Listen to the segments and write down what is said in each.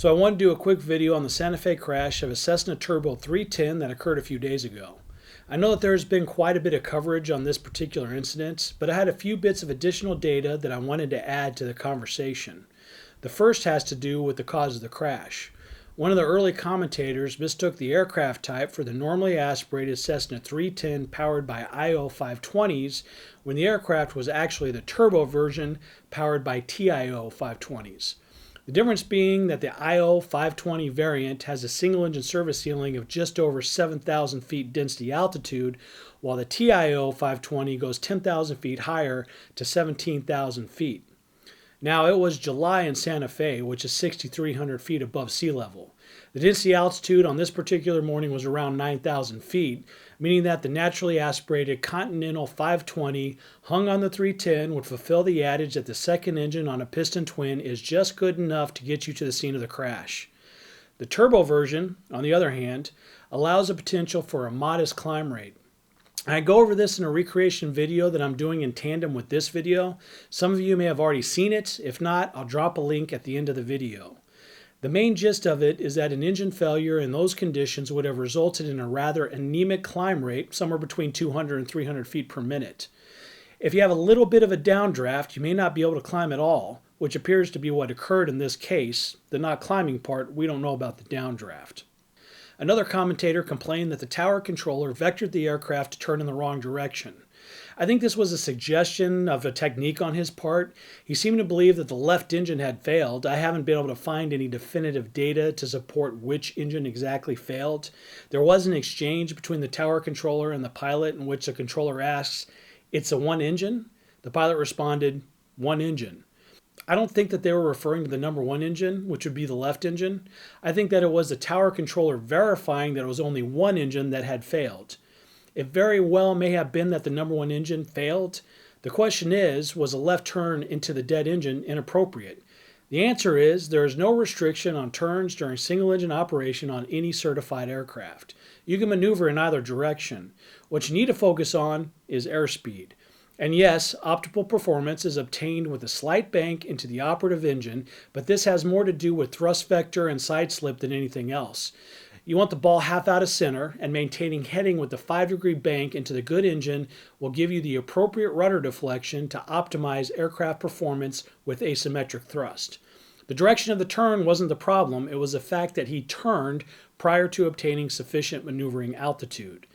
So I want to do a quick video on the Sante Fe crash of a Cessna Turbo 310 that occurred a few days ago. I know that there has been quite a bit of coverage on this particular incident, but I had a few bits of additional data that I wanted to add to the conversation. The first has to do with the cause of the crash. One of the early commentators mistook the aircraft type for the normally aspirated Cessna 310 powered by IO 520s when the aircraft was actually the turbo version powered by TIO 520s. The difference being that the IO 520 variant has a single-engine service ceiling of just over 7,000 feet density altitude, while the TIO 520 goes 10,000 feet higher to 17,000 feet. Now, it was July in Sante Fe, which is 6,300 feet above sea level. The density altitude on this particular morning was around 9,000 feet, meaning that the naturally aspirated Continental 520 hung on the 310 would fulfill the adage that the second engine on a piston twin is just good enough to get you to the scene of the crash. The turbo version, on the other hand, allows the potential for a modest climb rate. I go over this in a recreation video that I'm doing in tandem with this video. Some of you may have already seen it. If not, I'll drop a link at the end of the video. The main gist of it is that an engine failure in those conditions would have resulted in a rather anemic climb rate, somewhere between 200 and 300 feet per minute. If you have a little bit of a downdraft, you may not be able to climb at all, which appears to be what occurred in this case. The not climbing part, we don't know about the downdraft. Another commentator complained that the tower controller vectored the aircraft to turn in the wrong direction. I think this was a suggestion of a technique on his part. He seemed to believe that the left engine had failed. I haven't been able to find any definitive data to support which engine exactly failed. There was an exchange between the tower controller and the pilot in which the controller asks, "It's a one engine?" The pilot responded, "One engine." I don't think that they were referring to the number one engine, which would be the left engine. I think that it was the tower controller verifying that it was only one engine that had failed. It very well may have been that the number one engine failed. The question is, was a left turn into the dead engine inappropriate? The answer is there is no restriction on turns during single engine operation on any certified aircraft. You can maneuver in either direction. What you need to focus on is airspeed. And yes, optimal performance is obtained with a slight bank into the operative engine, but this has more to do with thrust vector and side slip than anything else. You want the ball half out of center, and maintaining heading with the 5-degree bank into the good engine will give you the appropriate rudder deflection to optimize aircraft performance with asymmetric thrust. The direction of the turn wasn't the problem, it was the fact that he turned prior to obtaining sufficient maneuvering altitude.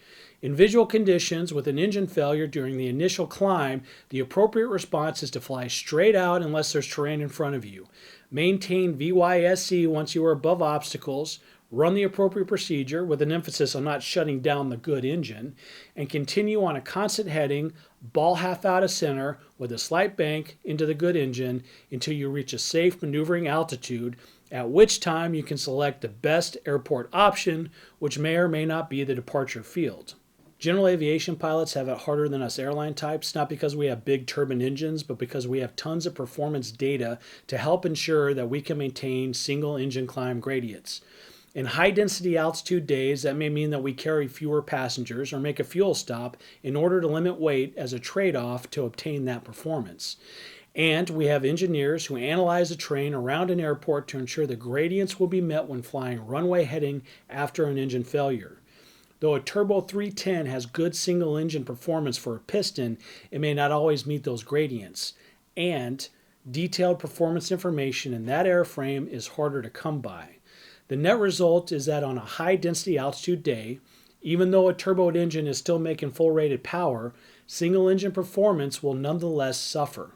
In visual conditions with an engine failure during the initial climb, the appropriate response is to fly straight out unless there's terrain in front of you. Maintain VYSC once you are above obstacles, run the appropriate procedure with an emphasis on not shutting down the good engine, and continue on a constant heading, ball half out of center with a slight bank into the good engine until you reach a safe maneuvering altitude, at which time you can select the best airport option, which may or may not be the departure field. General aviation pilots have it harder than us airline types, not because we have big turbine engines, but because we have tons of performance data to help ensure that we can maintain single engine climb gradients. In high density altitude days, that may mean that we carry fewer passengers or make a fuel stop in order to limit weight as a trade-off to obtain that performance. And we have engineers who analyze the terrain around an airport to ensure the gradients will be met when flying runway heading after an engine failure. Though a Turbo 310 has good single engine performance for a piston, it may not always meet those gradients. And detailed performance information in that airframe is harder to come by. The net result is that on a high density altitude day, even though a turboed engine is still making full rated power, single engine performance will nonetheless suffer.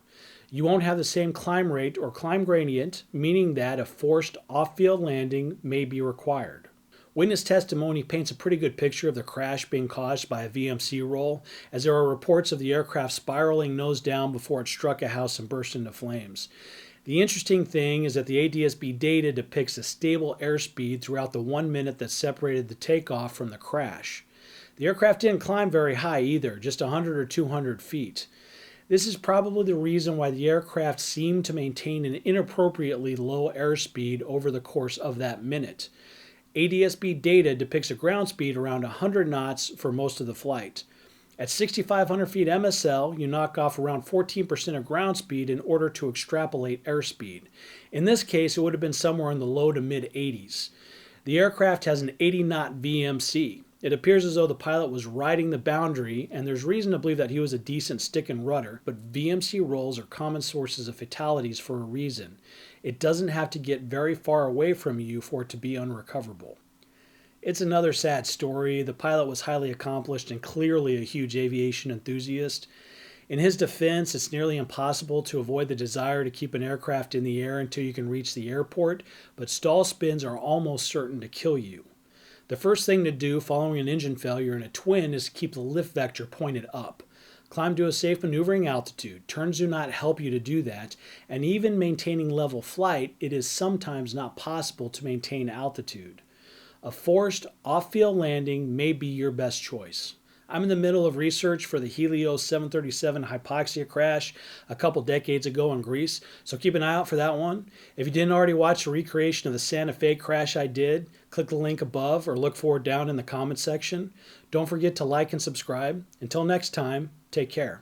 You won't have the same climb rate or climb gradient, meaning that a forced off-field landing may be required. Witness testimony paints a pretty good picture of the crash being caused by a VMC roll, as there are reports of the aircraft spiraling nose down before it struck a house and burst into flames. The interesting thing is that the ADS-B data depicts a stable airspeed throughout the 1 minute that separated the takeoff from the crash. The aircraft didn't climb very high either, just 100 or 200 feet. This is probably the reason why the aircraft seemed to maintain an inappropriately low airspeed over the course of that minute. ADS-B data depicts a ground speed around 100 knots for most of the flight. At 6,500 feet MSL, you knock off around 14% of ground speed in order to extrapolate airspeed. In this case, it would have been somewhere in the low to mid 80s. The aircraft has an 80 knot VMC. It appears as though the pilot was riding the boundary, and there's reason to believe that he was a decent stick and rudder, but VMC rolls are common sources of fatalities for a reason. It doesn't have to get very far away from you for it to be unrecoverable. It's another sad story. The pilot was highly accomplished and clearly a huge aviation enthusiast. In his defense, it's nearly impossible to avoid the desire to keep an aircraft in the air until you can reach the airport, but stall spins are almost certain to kill you. The first thing to do following an engine failure in a twin is to keep the lift vector pointed up. Climb to a safe maneuvering altitude. Turns do not help you to do that, and even maintaining level flight, it is sometimes not possible to maintain altitude. A forced off-field landing may be your best choice. I'm in the middle of research for the Helios 737 hypoxia crash a couple decades ago in Greece, so keep an eye out for that one. If you didn't already watch the recreation of the Sante Fe crash I did, click the link above or look for it down in the comments section. Don't forget to like and subscribe. Until next time, take care.